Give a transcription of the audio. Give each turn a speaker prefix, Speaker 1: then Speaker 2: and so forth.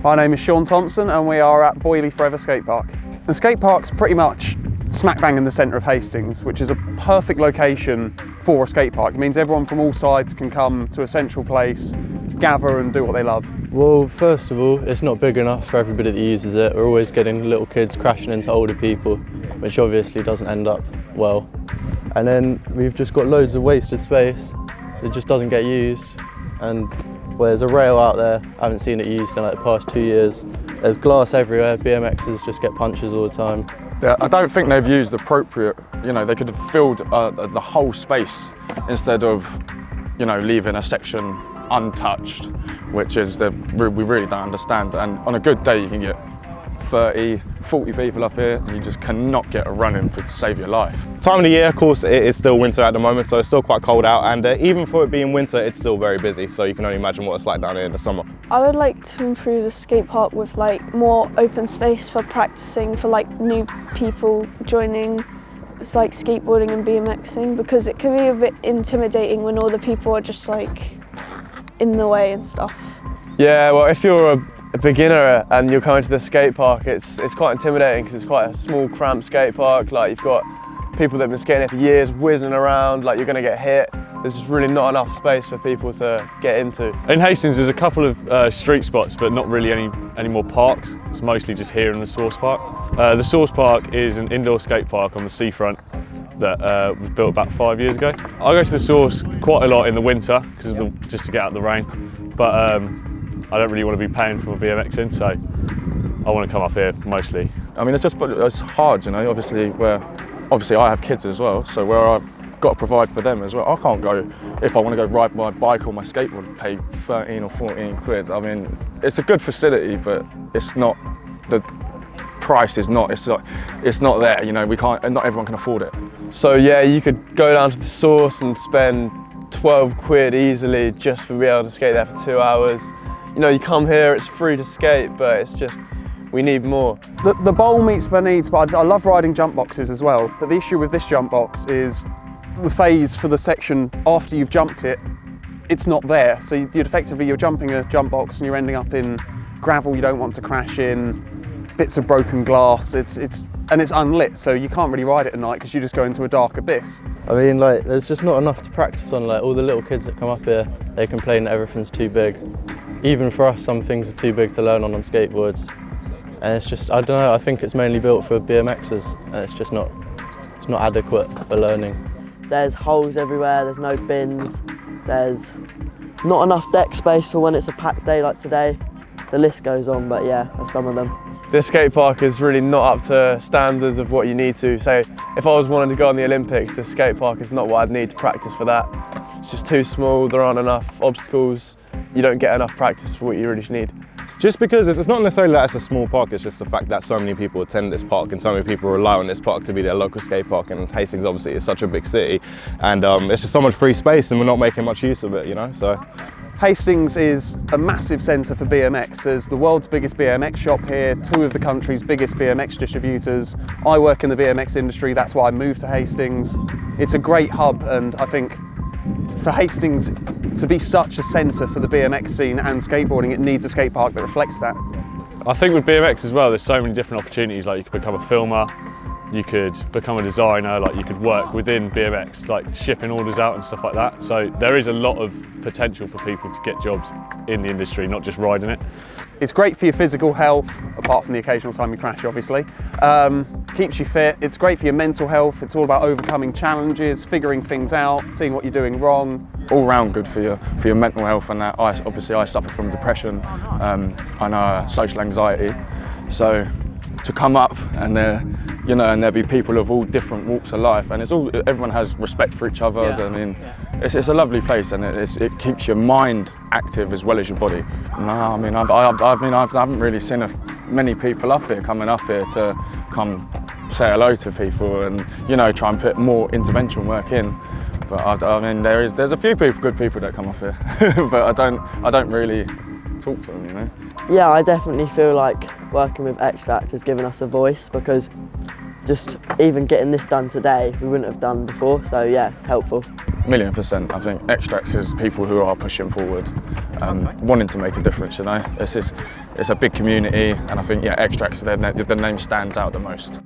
Speaker 1: My name is Sean Thompson and we are at Boyley Skate Park. The skate park's pretty much smack bang in the centre of Hastings, which is a perfect location for a skate park. It means everyone from all sides can come to a central place, gather and do what they love.
Speaker 2: Well, first of all, it's not big enough for everybody that uses it. We're always getting little kids crashing into older people, which obviously doesn't end up well. And then we've just got loads of wasted space that just doesn't get used. And well, there's a rail out there, I haven't seen it used in like the past 2 years. There's glass everywhere, BMXers just get punches all the time.
Speaker 3: Yeah, I don't think they've used appropriate, they could have filled the whole space instead of, leaving a section untouched, which is we really don't understand. And on a good day you can get 30, 40 people up here and you just cannot get a run in to save your life.
Speaker 4: Time of the year, of course, it is still winter at the moment, so it's still quite cold out, and even for it being winter, it's still very busy, so you can only imagine what it's like down here in the summer.
Speaker 5: I would like to improve the skate park with more open space for practicing for new people joining skateboarding and BMXing, because it can be a bit intimidating when all the people are just in the way and stuff.
Speaker 6: Yeah, well, if you're a beginner and you're coming to the skate park, it's quite intimidating because it's quite a small, cramped skate park. You've got people that have been skating here for years whizzing around, you're going to get hit. There's just really not enough space for people to get into.
Speaker 7: In Hastings there's a couple of street spots, but not really any more parks. It's mostly just here in the Source Park. The Source Park is an indoor skate park on the seafront that was built about 5 years ago. I go to the Source quite a lot in the winter because just to get out of the rain, but I don't really want to be paying for BMXing, so I want to come up here mostly.
Speaker 3: I mean, it's hard, obviously I have kids as well, so where I've got to provide for them as well. I can't go, if I want to go ride my bike or my skateboard, and pay 13 or 14 quid. I mean, it's a good facility, but it's not, the price is not, it's not there, we can't, and not everyone can afford it.
Speaker 6: So yeah, you could go down to the Source and spend 12 quid easily just for being able to skate there for 2 hours. You come here, it's free to skate, but it's just, we need more.
Speaker 1: The bowl meets my needs, but I love riding jump boxes as well. But the issue with this jump box is the phase for the section after you've jumped it, it's not there. So you're jumping a jump box and you're ending up in gravel you don't want to crash in, bits of broken glass, and it's unlit, so you can't really ride it at night because you just go into a dark abyss.
Speaker 2: I mean, there's just not enough to practice on. All the little kids that come up here, they complain that everything's too big. Even for us, some things are too big to learn on skateboards. And it's just, I don't know, I think it's mainly built for BMXers, and it's not adequate for learning.
Speaker 8: There's holes everywhere, there's no bins, there's not enough deck space for when it's a packed day like today. The list goes on, but yeah, that's some of them.
Speaker 6: This skate park is really not up to standards of what you need to. Say, if I was wanting to go on the Olympics, this skate park is not what I'd need to practice for that. It's just too small, there aren't enough obstacles, you don't get enough practice for what you really need.
Speaker 4: Just because it's not necessarily that it's a small park, it's just the fact that so many people attend this park and so many people rely on this park to be their local skate park, and Hastings obviously is such a big city, and it's just so much free space and we're not making much use of it, so.
Speaker 1: Hastings is a massive centre for BMX. There's the world's biggest BMX shop here, 2 of the country's biggest BMX distributors. I work in the BMX industry, that's why I moved to Hastings. It's a great hub, and I think for Hastings to be such a centre for the BMX scene and skateboarding, it needs a skate park that reflects that.
Speaker 7: I think with BMX as well, there's so many different opportunities. You could become a filmer, you could become a designer, you could work within BMX, shipping orders out and stuff like that. So there is a lot of potential for people to get jobs in the industry, not just riding it.
Speaker 1: It's great for your physical health, apart from the occasional time you crash, obviously. Keeps you fit. It's great for your mental health. It's all about overcoming challenges, figuring things out, seeing what you're doing wrong.
Speaker 3: All round good for your mental health, and that. I suffer from depression and social anxiety. So to come up and there'll be people of all different walks of life, and everyone has respect for each other. Yeah. I mean, it's a lovely place, and it keeps your mind active as well as your body. No, I mean, I haven't really seen many people up here coming up here to come say hello to people and try and put more intervention work in. But I mean, there's a few good people that come up here, but I don't really talk to them,
Speaker 8: Yeah, I definitely feel like working with Extract has given us a voice, because just even getting this done today, we wouldn't have done before, so yeah, it's helpful.
Speaker 3: 1,000,000%. I think Extracts is people who are pushing forward, wanting to make a difference, It's just, it's a big community, and I think, yeah, Extracts, the name stands out the most.